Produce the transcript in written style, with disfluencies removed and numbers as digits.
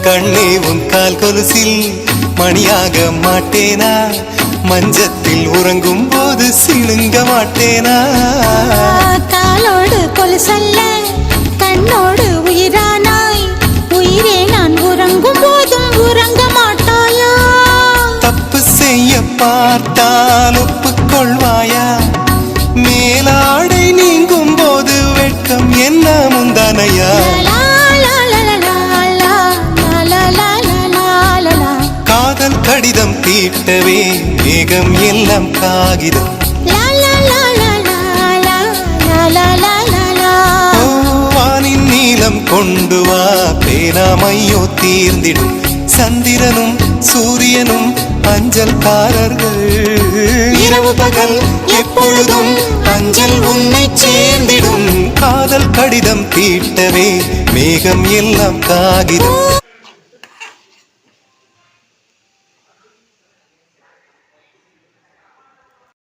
கண்ணே உன் கால் கொலுசில் மணியாக மாட்டேனா? மஞ்சத்தில் உறங்கும் போது சிணுங்க மாட்டேனா? காலோடு கொலுசல்ல கண்ணோடு உயிரானாய், உயிரே நான் உறங்கும் போதும் உறங்க மாட்டாயா? தப்பு செய்ய பார்த்தால் ஒப்புக்கொள்வாயா? மேலாடை நீங்கும் போது வெட்கம் என்ன முந்தானையா? காதல் கடிதம் தீட்டவே மேகம் எல்லாம் காகிதம். வானின் நீளம் கொண்டு வா, பேராமையோ தீர்ந்திடும். சந்திரனும் சூரியனும் அஞ்சல்காரர்கள். இரவு பகல் எப்பொழுதும் அஞ்சல் உன்னை சேர்ந்திடும். காதல் கடிதம் தீட்டவே மேகம் எல்லாம் காகிதம்.